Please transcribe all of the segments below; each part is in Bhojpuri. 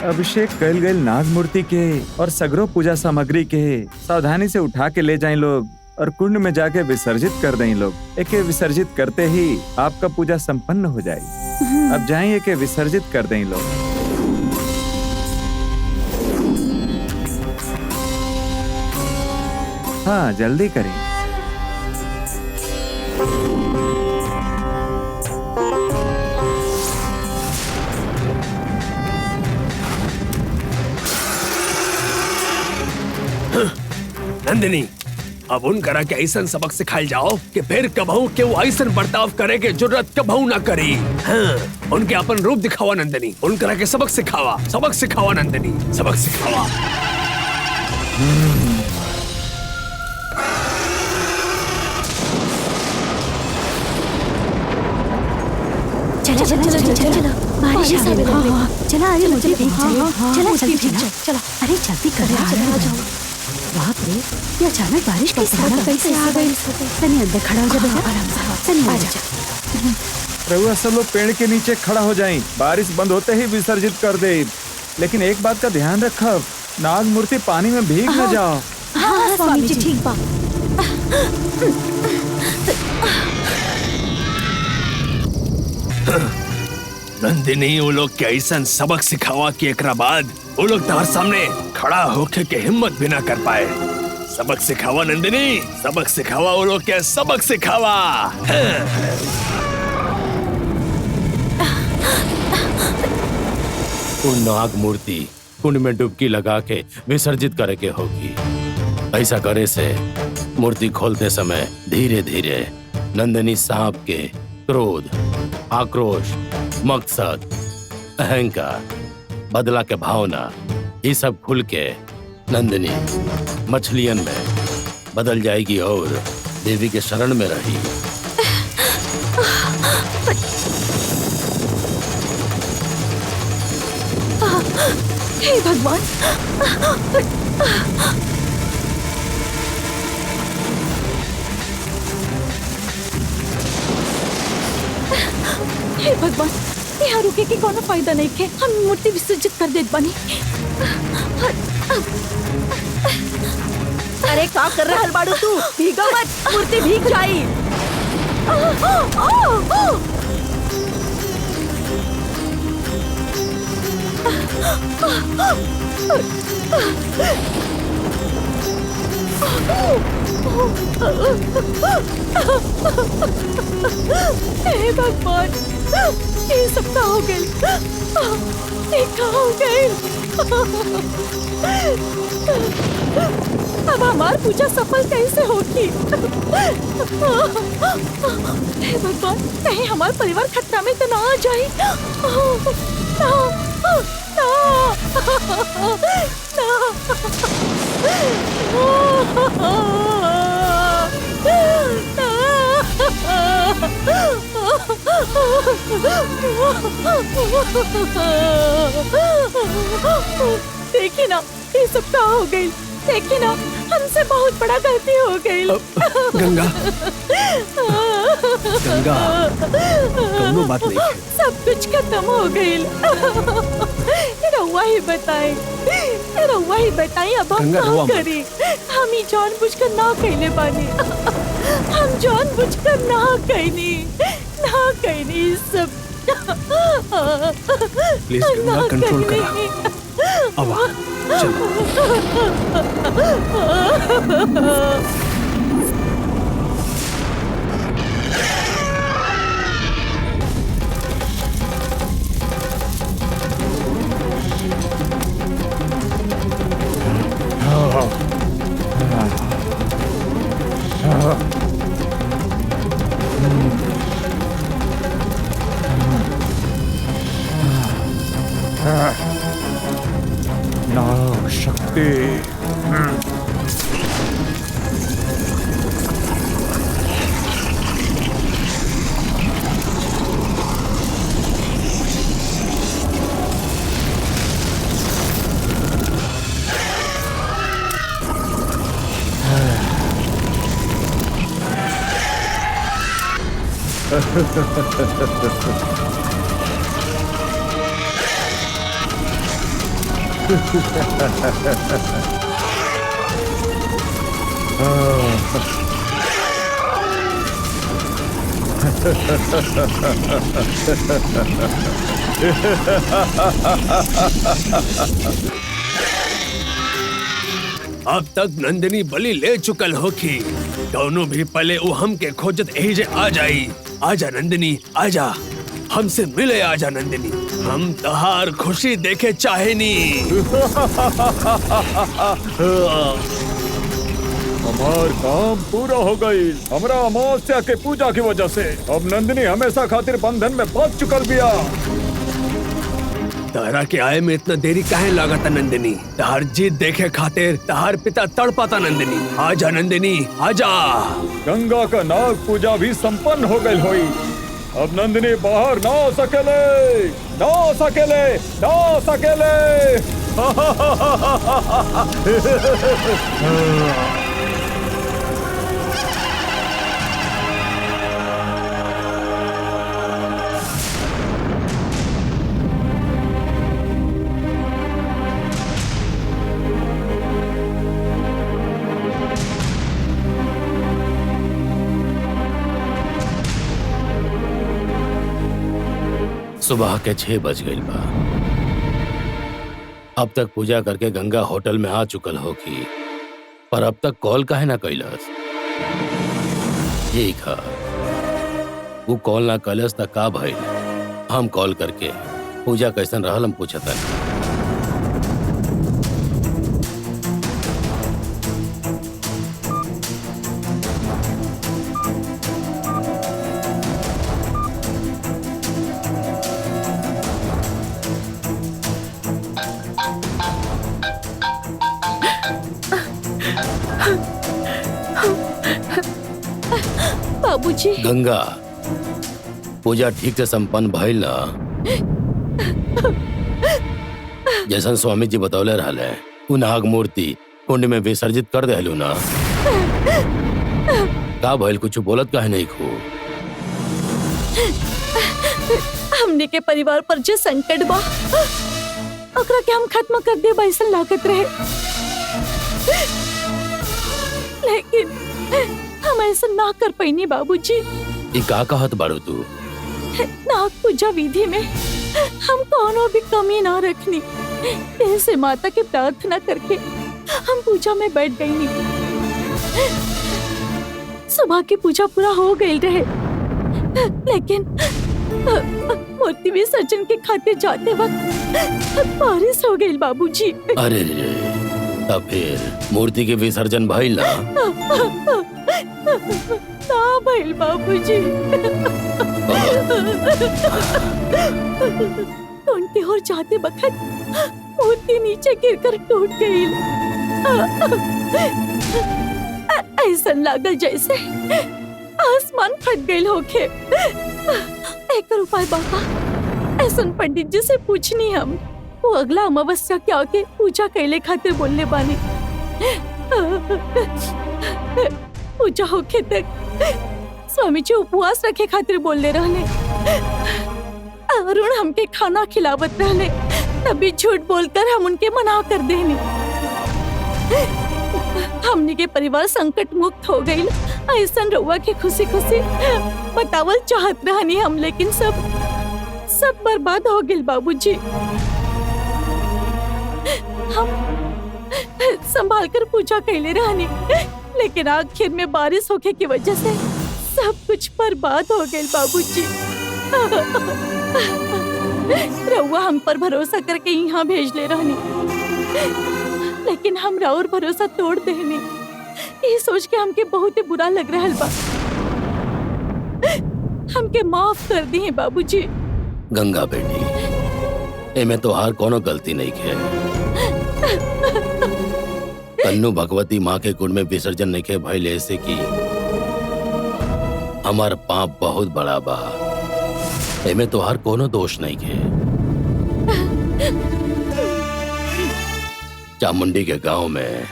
अभिषेक कल गए नाग मूर्ति के और सगरो पूजा सामग्री के सावधानी से उठा के ले जाएं लोग और कुंड में जाके विसर्जित कर दें लोग। एके विसर्जित करते ही आपका पूजा संपन्न हो जाएगी। अब जाएं एके विसर्जित कर दें लोग। हाँ जल्दी करें। नंदिनी, अब उन करा के ऐसा सबक सिखाई जाओ कि फिर कबहू के वो ऐसा बर्ताव करे के जरूरत कबहू ना करी। हाँ, उनके अपन रूप दिखावा नंदिनी, उन करा के सबक सिखावा नंदिनी, सबक सिखावा। चला बारिश आ गई। चला अरे मुझे भीग चला चला अरे जल्दी कर जाओ। बाप रे, ये अचानक बारिश कैसे आ गई? तनी अंदर खड़ा हो जा बेटा, आराम से तनी आ जा। रहुआ सब लोग पेड़ के नीचे खड़ा हो जाएं। बारिश बंद होते ही विसर्जित कर दे। लेकिन एक बात का ध्यान रखो, नाग मूर्ति पानी में भीग न जाओ। हाँ स्वामी जी ठीक बा। नंदिनी, वो लोग के ऐसा सबक सिखावा कि एकरा बाद वो लोग तार सामने खड़ा होके के हिम्मत भी ना कर पाए। सबक सिखावा नंदिनी, सबक सिखावा, वो लोग के सबक सिखावा। वो नाग मूर्ति कुंड में डुबकी लगा के विसर्जित करे के होगी। ऐसा करे से मूर्ति खोलते समय धीरे धीरे नंदिनी सांप के क्रोध, आक्रोश, मकसद, अहंकार, बदला के भावना, ये सब खुल के नंदिनी मछलियन में बदल जाएगी और देवी के शरण में रही। हे भगवान, हे भगवान, यहाँ रुके के कोनो फायदा नहीं के। हम मूर्ति विसर्जित कर देत बानी। अरे का कर रहल बाड़ू तू? भीगा मत, मूर्ति भीग जाई। हे भगवान, ये सब का हो गई? ये का हो गई? अब हमार पूजा सफल कैसे होगी? हे भगवान, कहीं हमार परिवार खतरा में तो ना आ जाए। देखी ना, ये सब क्या हो गई? देखी ना, हमसे बहुत बड़ा गलती हो गई। गंगा, गंगा, कोनो बात नहीं है। सब कुछ खत्म हो गई। रउआ ही बताई अब हम क्या करी? हम ही जानबूझकर ना कहले बानी। हम जानबूझकर ना कहनी सब। प्लीज गंगा, कंट्रोल करा। अब चलो। नाग शक्ति। अब तक नंदिनी बलि ले चुकल होखी। दोनों भी पले उ हम के खोजत यही जे आ जाई। आजा नंदिनी आजा, हमसे मिले आजा नंदिनी, हम तहार खुशी देखे चाहेनी। हमार काम पूरा हो गई। हमरा अमावस्या के पूजा की वजह से अब नंदिनी हमेशा खातिर बंधन में बंध चुकल बिया। तारा के आए में इतना देरी काहे लागता नंदिनी? तहार जीत देखे खातिर तहार पिता तड़पाता नंदिनी। आजा नंदिनी आजा। गंगा का नाग पूजा भी संपन्न हो गई होई। अब नंदिनी बाहर ना आ सकेले, ना आ सकेले, ना आ सकेले। सुबह के 6 बज गई बा। अब तक पूजा करके गंगा होटल में आ चुकल होगी, पर अब तक कॉल काहे ना कैलस? ठीक है, वो कॉल ना कैलस तक का भइल? हम कॉल करके पूजा कैसन रहल हम पूछतन। बाबूजी। गंगा, पूजा ठीक से संपन्न भइल ना? जैसन स्वामी जी बतौले रहले, उ नाग मूर्ति कुंड में विसर्जित कर देलू ना? का भइल, कुछ बोलत काहे नहीं खू? हमने के परिवार पर जो संकट बा ओकरा के हम खत्म कर दे ऐसा लागत रहे, लेकिन हम ऐसा ना कर पैनी बाबूजी। ई का कहत बाड़ू तू? नाग पूजा विधि में हम कोनो भी कमी ना रखनी। ऐसे माता की प्रार्थना करके हम पूजा में बैठ गई। सुबह की पूजा पूरा हो गई रहे, लेकिन मूर्ति विसर्जन के खातिर जाते वक्त बारिश हो गई बाबूजी। अरे रे, तब फिर मूर्ति के विसर्जन भइल ना? ना भइल बाबूजी। उनके और जाते वक्त मूर्ति नीचे गिरकर टूट गई। ऐसा लागल जैसे आसमान फट गई होके। एक उपाय बाबा, ऐसा पंडित जी से पूछनी हम, वो अगला अमावस्या के आके पूजा कैले खातिर बोलने बानी। पूजा होके तक स्वामी जी उपवास रखे खातिर बोलने रहले। अरुण हमके खाना खिलावत रहले, तभी झूठ बोलकर हम उनके मना कर देनी। हमने के परिवार संकट मुक्त हो गई। ऐसा रउआ के खुशी खुशी बतावल चाहत रहनी हम, लेकिन सब बर्बाद हो गई बाबूजी। हम संभाल कर पूजा कैले रहनी, लेकिन आखिर में बारिश होके की वजह से सब कुछ बर्बाद हो गए बाबूजी। रउआ हम पर भरोसा करके यहाँ भेज ले रहनी, लेकिन हम राउर भरोसा तोड़ देनी। ये सोच के हमके बहुत ही बुरा लग रहा बा। हमके माफ कर दी बाबूजी। गंगा बेटी, एमे तोहार कोनो गलती नहीं है। कन्नू भगवती माँ के कुंड में विसर्जन नहीं के भइल ऐसे की हमार पाप बहुत बड़ा बा। एमे तोहार कोनो दोष नहीं है। चामुंडी के गांव में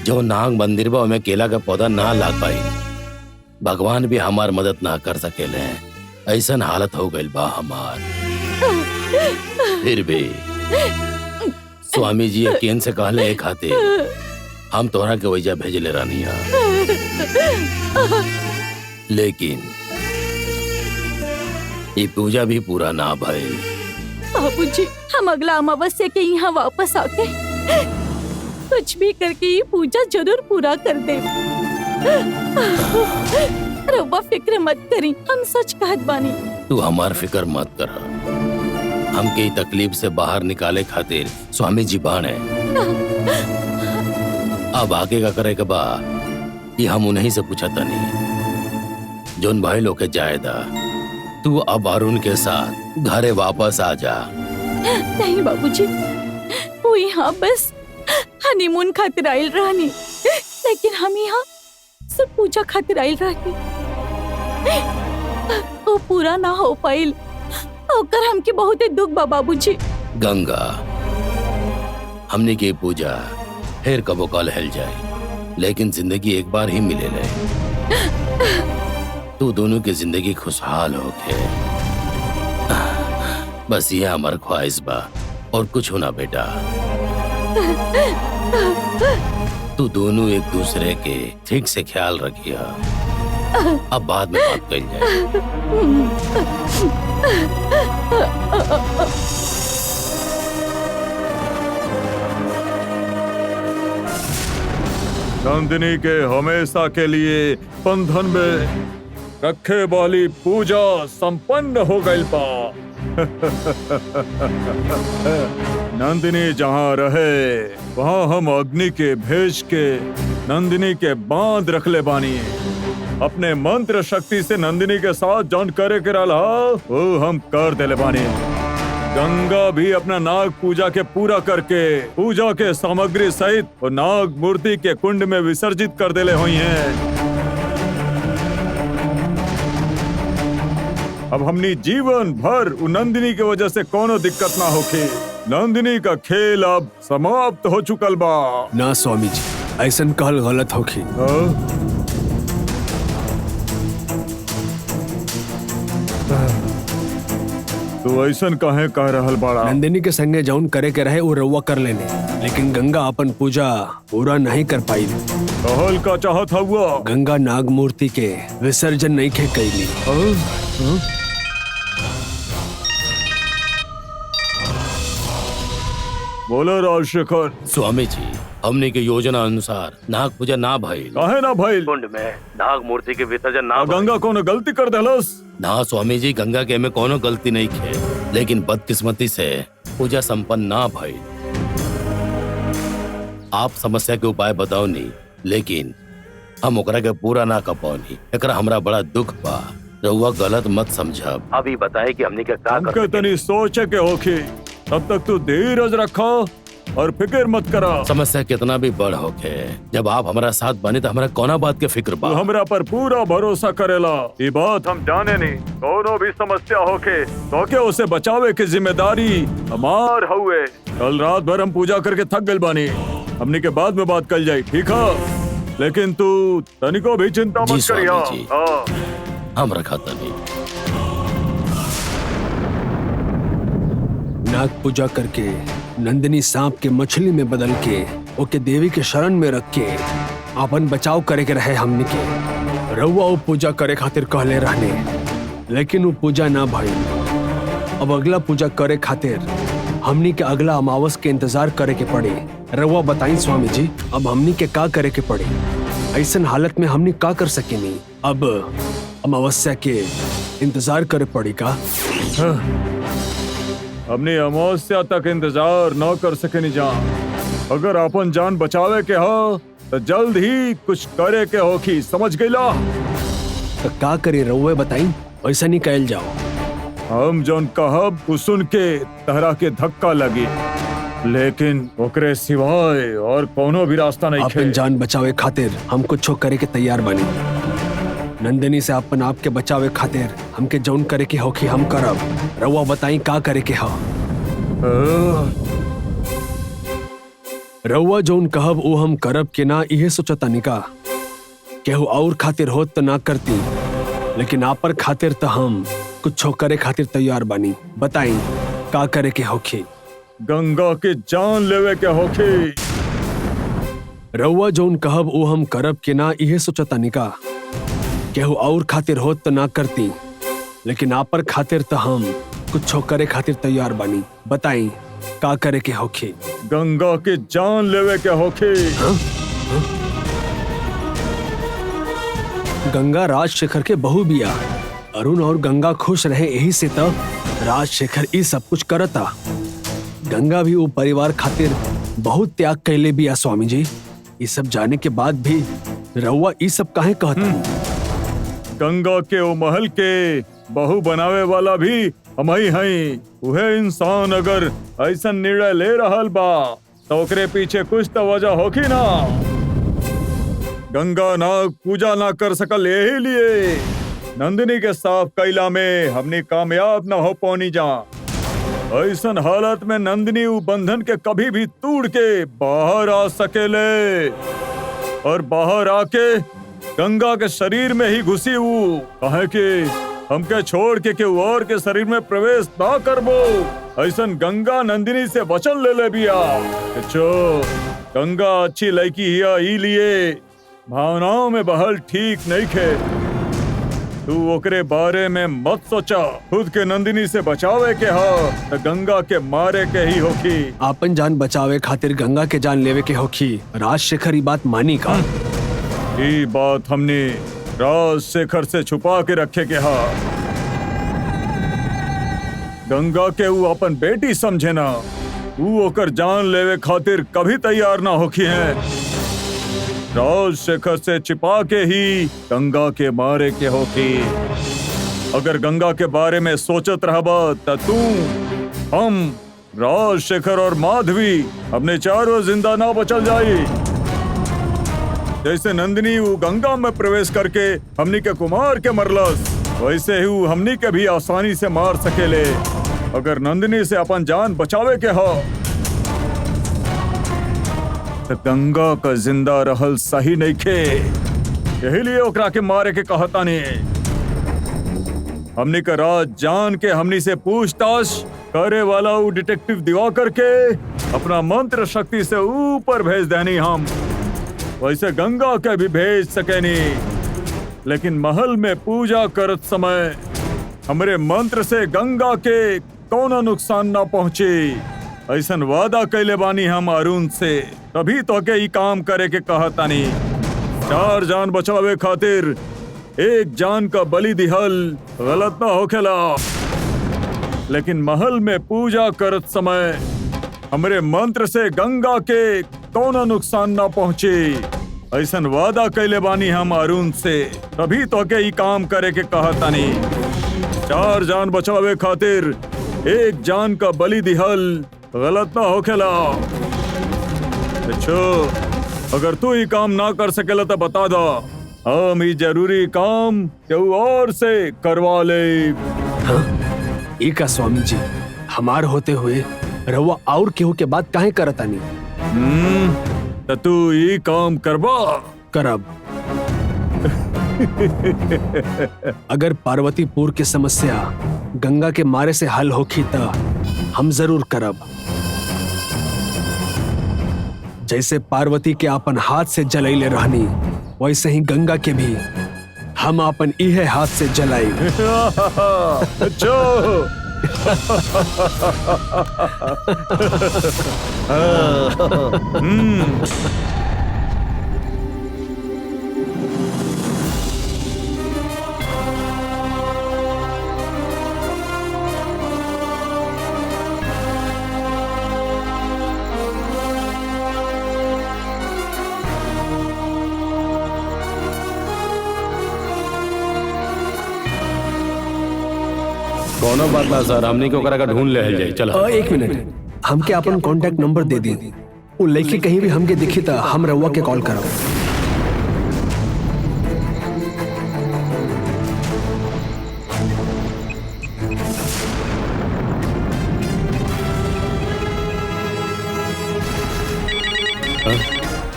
जो नाग मंदिर बा में केला का पौधा ना लाग पाई, भगवान भी हमार मदद ना कर सकेले। ऐसन हालत हो गई बा हमार। फिर भी स्वामी जी यकीन से कहले खातिर हम तोहरा के वैजा भेजले रानिया, लेकिन ये पूजा भी पूरा ना भइल। बाबूजी, हम अगला अमावस्या के यहाँ वापस आके कुछ भी करके ये पूजा जरूर पूरा कर दे। रब्बा फिक्र मत करी, हम सच कहत बानी। तू हमार फिक्र मत कर, हमके ई तकलीफ से बाहर निकाले खातिर स्वामी जी बाणे। अब आगे का करे के बा ये हम उन्हीं से पूछा तनी। जोन भाई लोग के जायदा तू अब अरुण के साथ घरे वापस आ जा। नहीं बाबूजी, वो यहाँ बस हनीमून खातिर आयल रहनी, लेकिन हम यहाँ सिर्फ पूजा खातिर आयल रहनी। वो पूरा ना हो पाइल, ओकर हमके बहुत दुख बा बाबूजी। गंगा, हमने की पूजा फिर कबो कल हेल जाए, लेकिन जिंदगी एक बार ही मिले ले। तू दोनों की जिंदगी खुशहाल होके, बस ये हमार ख्वाहिश बा और कुछ होना बेटा। तू दोनों एक दूसरे के ठीक से ख्याल रखिया। अब बाद में बात करी जाए। नंदिनी के हमेशा के लिए बंधन में रखे वाली पूजा संपन्न हो गई बा। नंदिनी जहाँ रहे वहाँ हम अग्नि के भेज के नंदिनी के बांध रख ले बानी। अपने मंत्र शक्ति से नंदिनी के साथ जौन करे के रहा वो हम कर देले बानी। गंगा भी अपना नाग पूजा के पूरा करके पूजा के सामग्री सहित और नाग मूर्ति के कुंड में विसर्जित कर देले हुई हैं। अब हमनी जीवन भर नंदिनी के वजह से कोनो दिक्कत ना होके। नंदिनी का खेल अब समाप्त हो चुकल बा। ना स्वामी जी, ऐसन कहल गलत होखी। तो ऐसन काहे कह रहल बाड़ा? नंदिनी के संगे जौन करे के रहे वो रउआ कर लेने, लेकिन गंगा अपन पूजा पूरा नहीं कर पाई। कहल का चाहत हुआ? गंगा नाग मूर्ति के विसर्जन नहीं खे कैली। बोलो राजशेखर। स्वामी जी, हमने के योजना अनुसार नाग पूजा ना भइल। काहे ना भइल? कुंड में नाग मूर्ति के विसर्जन ना भइल। गंगा कोनो गलती कर देलस? ना स्वामी जी, गंगा के में कोनो गलती नहीं खे, लेकिन बदकिस्मती से पूजा संपन्न ना भइल। आप समस्या के उपाय बताओ नहीं, लेकिन हम ओकरा के पूरा ना कर पाओनी। एकरा हमरा बड़ा दुख बा। रउआ गलत मत समझब। अभी बताए कि हमने के का कर तनी सोचे के होखी। तब तक तू धीरज रखो और फिक्र मत करा। समस्या कितना भी बड़ होके, जब आप हमारा साथ बने तो हमारा कोना बात के फिक्र बा। तू हमरा पर पूरा भरोसा करेला, ये बात हम जाने नहीं। कोनो भी समस्या होके तो के उसे बचावे की जिम्मेदारी हमार हुए। कल रात भर हम पूजा करके थक गइल बानी। हमने के बाद में बात कल जाए, ठीक है? लेकिन तू तनिको भी चिंता मत करिया। हम रखा तनी। नाग पूजा करके नंदिनी सांप के मछली में बदल के ओके देवी के शरण में रख के अपन बचाव करे के रहे। हमने के रउआ वो पूजा करे खातिर कहले रहने, लेकिन वो पूजा ना भइल। अब अगला पूजा करे खातिर हमनी के अगला अमावस के इंतजार करे के पड़े। रउआ बताई स्वामी जी, अब हमनी के का करे के पड़े? ऐसन हालत में हमनी का कर सकेनी? अब अमावस्या के इंतजार करे पड़ी का? हमने अमावस्या तक इंतजार न कर सके नहीं जान। अगर अपन जान बचावे के हो तो जल्द ही कुछ करे के होखी, समझ गईला? तो का करे रउआ बताई, ऐसा नहीं कहल जाओ। हम जौन कहब उ सुन के तहरा के धक्का लगी, लेकिन ओकरे सिवाय और कोनो भी रास्ता नहीं। अपन जान बचावे खातिर हम कुछ करे के तैयार बनी। नंदिनी से अपन आप के बचावे खातिर हमके जौन करे के होखी हम करब। रउआ बताई का करे के हो? रउआ जौन कहब वो हम करब के ना, इहे सोचतानी का? केहू और खातिर होत तो ना करती, लेकिन आपन खातिर तो हम कुछ करे खातिर तैयार बानी। बताई का करे के होखी? गंगा के जान लेवे के होखी। रउआ जोन कहब वो हम करब के ना इहे सोचतानी का। केहू और खातिर होत तो ना करती, लेकिन आप पर खातिर तो हम कुछ करे खातिर तैयार बानी। बताई का करे के होखी। गंगा के जान लेवे के होखी। गंगा राजशेखर के बहू बिया। अरुण और गंगा खुश रहे यही से तब राजशेखर ये सब कुछ करता। गंगा भी वो परिवार खातिर बहुत त्याग कैले बिया स्वामी जी। ये सब जाने के बाद भी रउआ ये सब काहे कहता। गंगा के ओ महल के बहू बनावे वाला भी हम ही हैं। उहे इंसान अगर ऐसा निर्णय ले रहल बा तो ओकरे पीछे कुछ तो वजह होखी ना। गंगा नाग पूजा ना कर सकल यही लिए नंदिनी के साफ कैला में हमने कामयाब ना हो पौनी जा। ऐसन हालत में नंदिनी उ बंधन के कभी भी तोड़ के बाहर आ सकेले और बाहर आके गंगा के शरीर में ही घुसी हूँ। कहे कि हमके छोड़ के केहू और के शरीर में प्रवेश ना करबो। ऐसन गंगा नंदिनी से वचन ले ले बिया। जो गंगा अच्छी लड़की हिया ई लिए भावनाओं में बहल ठीक नहीं खे। तू ओकरे बारे में मत सोचा। खुद के नंदिनी से बचावे के हा तो गंगा के मारे के ही होखी। आपन जान बचावे खातिर गंगा के जान लेवे के होखी। राजशेखर ये बात मानी का। ये बात हमने राजशेखर से छुपा के रखे के हा। गंगा के वो अपन बेटी समझे ना। वो ओकर जान लेवे खातिर कभी तैयार ना होखी है। राजशेखर से छिपा के ही गंगा के मारे के होखी। अगर गंगा के बारे में सोचत रहबा तो तू, हम, राजशेखर और माधवी अपने चारों जिंदा ना बचल जाई। जैसे नंदिनी वो गंगा में प्रवेश करके हमनी के कुमार के मरलस, वैसे ही वो हमनी के भी आसानी से मार सकेले। अगर नंदिनी से अपन जान बचावे के हो तो गंगा का जिंदा रहल सही नहीं खे। यही लिए ओकरा के मारे के कहता नहीं। हमनी का राज जान के हमनी से पूछताछ करे वाला वो डिटेक्टिव दिवाकर के अपना मंत्र शक्ति से ऊपर भेज देनी। हम वैसे गंगा के भी भेज सके नहीं, लेकिन महल में पूजा करत समय हमरे मंत्र से गंगा के कौनो नुकसान ना पहुंचे। ऐसन वादा कैले बानी हम अरुण से, तभी तो के ही काम करे के कहतानी। 4 जान बचावे खातिर 1 जान का बलि दिहल गलत ना होखेला, लेकिन महल में पूजा करत समय हमरे मंत्र से गंगा के कौनो नुकसान ना पहुंचे। ऐसन वादा कैले बानी हम अरुण से, तभी तो के ही काम करे के कहतानी। 4 जान बचावे खातिर 1 जान का बलि दिहल गलत ना होखेला। अच्छा, अगर तू ही काम ना कर सकेला तो बता दा, हम ही जरूरी काम केहू और से करवा ले। एक स्वामी जी, हमार होते हुए रहुआ और केहू के बात काहे करतानी। तो तू ये काम करबा। करब। अगर पार्वतीपुर की समस्या गंगा के मारे से हल होखी तो हम जरूर करब। जैसे पार्वती के अपन हाथ से जलैले रहनी, वैसे ही गंगा के भी हम अपन इहे हाथ से जलाई। कोनो बात ना सर, हमनी को करा ढूंढ ले जाए। चलो 1 मिनट, हमके अपन कांटेक्ट नंबर दे दी। वो लेके कहीं भी हमके दिखी तो हम रहुआ के कॉल करब।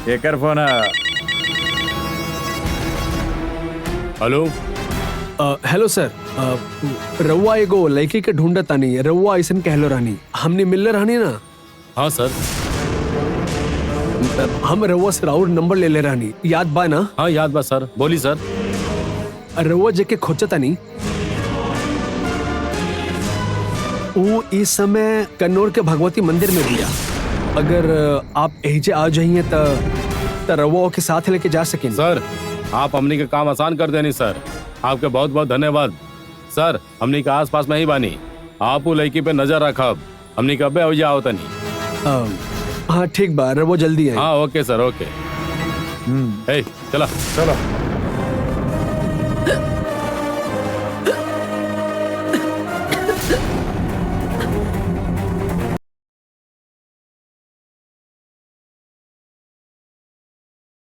एकर फोन है। हेलो। हेलो सर, रउआ एगो लड़की के ढूंढत तानी। रउआ ऐसन कहलो रहनी, हमने मिलले रहनी ना। हाँ सर। हम रउआ से राउर नंबर ले ले रहनी, याद बा ना? हाँ याद बा सर, बोली सर। रउआ जेके खोजता नहीं वो इस समय कन्नौर के भगवती मंदिर में भैया। अगर आप एजे आ जाइए तो रउआ के साथ लेके जा सकें। सर आप हमनी के काम आसान कर देनी सर, आपके बहुत बहुत धन्यवाद सर। हमनी के आस पास में ही बानी, आप वो लड़की पे नजर रखब, हमनी कबे हो जाओ तनी। हाँ ठीक बा, रउआ जल्दी आए। हाँ ओके सर ओके। चला चलो